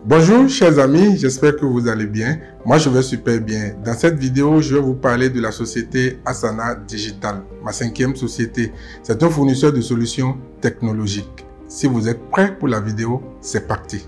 Bonjour chers amis, j'espère que vous allez bien. Moi je vais super bien. Dans cette vidéo, je vais vous parler de la société Asana Digital, ma 5e société. C'est un fournisseur de solutions technologiques. Si vous êtes prêts pour la vidéo, c'est parti.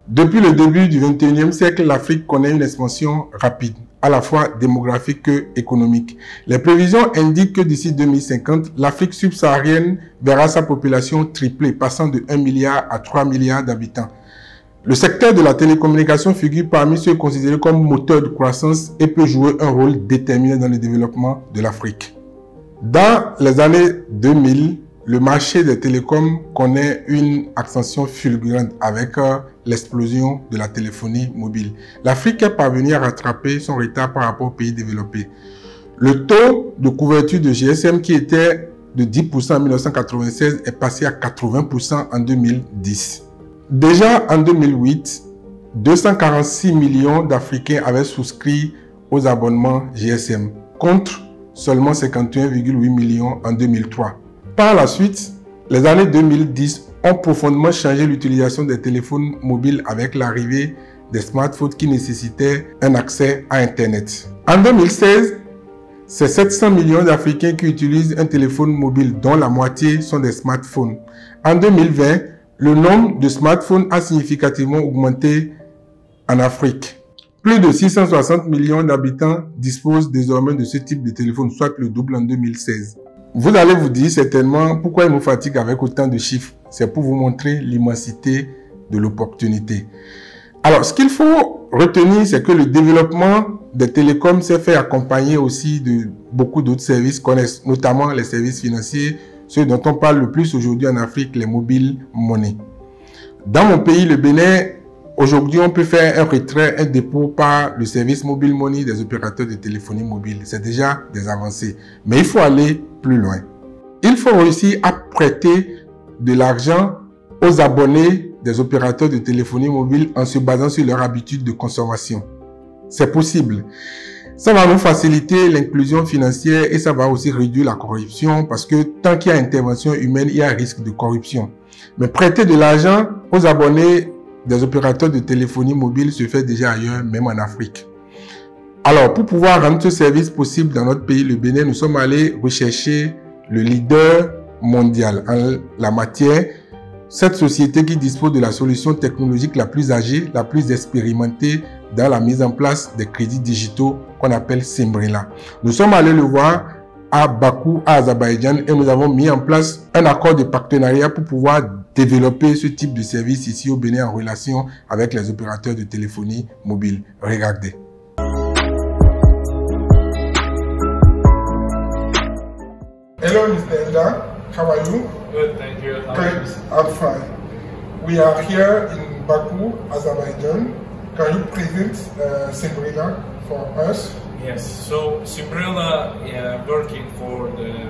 Depuis le début du 21e siècle, l'Afrique connaît une expansion rapide, à la fois démographique que économique. Les prévisions indiquent que d'ici 2050, l'Afrique subsaharienne verra sa population tripler, passant de 1 milliard à 3 milliards d'habitants. Le secteur de la télécommunication figure parmi ceux considérés comme moteur de croissance et peut jouer un rôle déterminant dans le développement de l'Afrique. Dans les années 2000, le marché des télécoms connaît une ascension fulgurante avec l'explosion de la téléphonie mobile. L'Afrique est parvenue à rattraper son retard par rapport aux pays développés. Le taux de couverture de GSM qui était de 10% en 1996 est passé à 80% en 2010. Déjà en 2008, 246 millions d'Africains avaient souscrit aux abonnements GSM, contre seulement 51,8 millions en 2003. Par la suite, les années 2010 ont profondément changé l'utilisation des téléphones mobiles avec l'arrivée des smartphones qui nécessitaient un accès à Internet. En 2016, c'est 700 millions d'Africains qui utilisent un téléphone mobile, dont la moitié sont des smartphones. En 2020, le nombre de smartphones a significativement augmenté en Afrique. Plus de 660 millions d'habitants disposent désormais de ce type de téléphone, soit le double en 2016. Vous allez vous dire certainement pourquoi il nous fatigue avec autant de chiffres. C'est pour vous montrer l'immensité de l'opportunité. Alors, ce qu'il faut retenir, c'est que le développement des télécoms s'est fait accompagner aussi de beaucoup d'autres services qu'on connaît, notamment les services financiers, ceux dont on parle le plus aujourd'hui en Afrique, les mobile money. Dans mon pays, le Bénin, aujourd'hui, on peut faire un retrait, un dépôt par le service mobile money des opérateurs de téléphonie mobile. C'est déjà des avancées. Mais il faut aller plus loin. Il faut réussir à prêter de l'argent aux abonnés des opérateurs de téléphonie mobile en se basant sur leur habitude de consommation. C'est possible. Ça va nous faciliter l'inclusion financière et ça va aussi réduire la corruption parce que tant qu'il y a intervention humaine, il y a un risque de corruption. Mais prêter de l'argent aux abonnés des opérateurs de téléphonie mobile se fait déjà ailleurs, même en Afrique. Alors, pour pouvoir rendre ce service possible dans notre pays, le Bénin, nous sommes allés rechercher le leader mondial en la matière. Cette société qui dispose de la solution technologique la plus âgée, la plus expérimentée dans la mise en place des crédits digitaux qu'on appelle Simbrila. Nous sommes allés le voir à Bakou, à Azerbaïdjan, et nous avons mis en place un accord de partenariat pour pouvoir développer ce type de service ici au Bénin en relation avec les opérateurs de téléphonie mobile. Regardez. Hello, Mr. Enda. How are you? Good, thank you. I'm fine. We are here in Baku, Azerbaijan. Can you present Simbrila for us? Yes, so Simbrila working for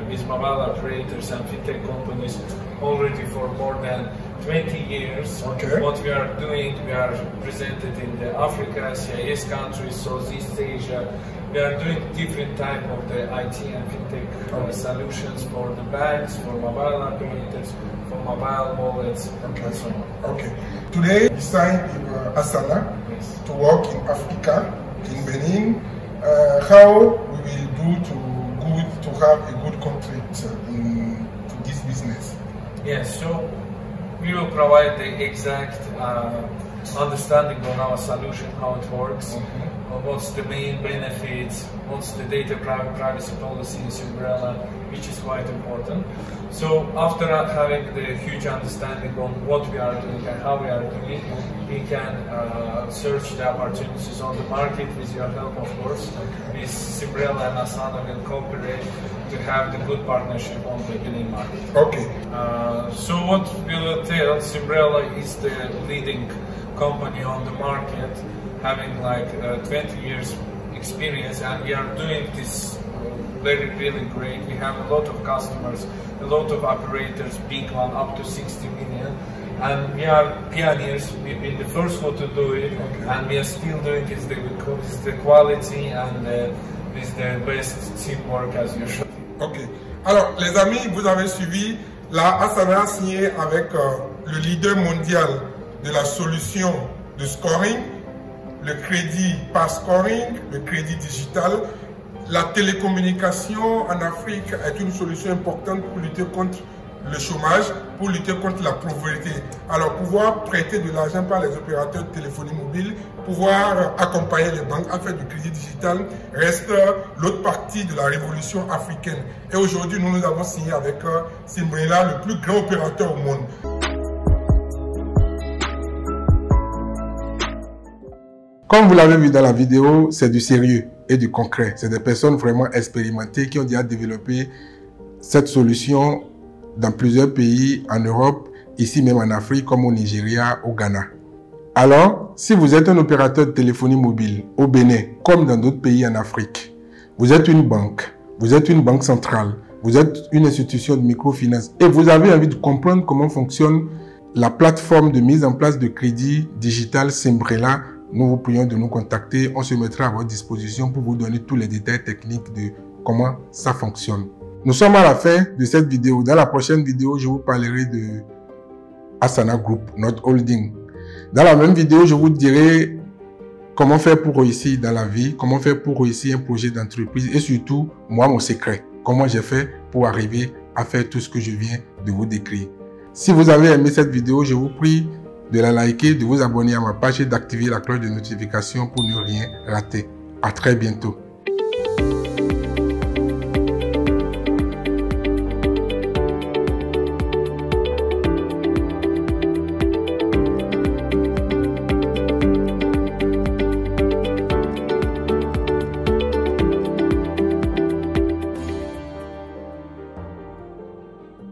with mobile operators and fintech companies already for more than 20 years. Okay. What we are doing, we are presented in the Africa, CIS countries, Southeast Asia. We are doing different type of the IT and fintech solutions for the banks, for mobile operators, for mobile wallets, and so on. Okay. Today we signed with Asana to work in Africa, in Benin. How we will do to have a good contract to this business? Yes, so we will provide the exact understanding on our solution, how it works, what's the main benefits, what's the data privacy policy in Simbrila, which is quite important. So after having the huge understanding on what we are doing and how we are doing it, we can search the opportunities on the market with your help, of course. With Simbrila and Asana will cooperate to have the good partnership on the Benin market. Okay. So what will tell, Simbrila is the leading company on the market, having like 20 years experience, and we are doing this really great. We have a lot of customers, a lot of operators, big one up to 60 million. And we are pioneers. We've been the first one to do it, and we are still doing it with the quality and with the best teamwork as usual. Ok. Alors, les amis, vous avez suivi. Là, Asana a signé avec le leader mondial de la solution de scoring, le crédit par scoring, le crédit digital. La télécommunication en Afrique est une solution importante pour lutter contre le chômage, pour lutter contre la pauvreté. Alors, pouvoir prêter de l'argent par les opérateurs de téléphonie mobile, pouvoir accompagner les banques à faire du crédit digital reste l'autre partie de la révolution africaine. Et aujourd'hui, nous avons signé avec Simbrela, le plus grand opérateur au monde. Comme vous l'avez vu dans la vidéo, c'est du sérieux et du concret. C'est des personnes vraiment expérimentées qui ont déjà développé cette solution dans plusieurs pays en Europe, ici même en Afrique, comme au Nigeria, au Ghana. Alors, si vous êtes un opérateur de téléphonie mobile au Bénin, comme dans d'autres pays en Afrique, vous êtes une banque centrale, vous êtes une institution de microfinance et vous avez envie de comprendre comment fonctionne la plateforme de mise en place de crédit digital Simbrela, nous vous prions de nous contacter. On se mettra à votre disposition pour vous donner tous les détails techniques de comment ça fonctionne. Nous sommes à la fin de cette vidéo. Dans la prochaine vidéo, je vous parlerai de Asana Group, notre holding. Dans la même vidéo, je vous dirai comment faire pour réussir dans la vie, comment faire pour réussir un projet d'entreprise et surtout, moi, mon secret. Comment j'ai fait pour arriver à faire tout ce que je viens de vous décrire. Si vous avez aimé cette vidéo, je vous prie de la liker, de vous abonner à ma page et d'activer la cloche de notification pour ne rien rater. À très bientôt.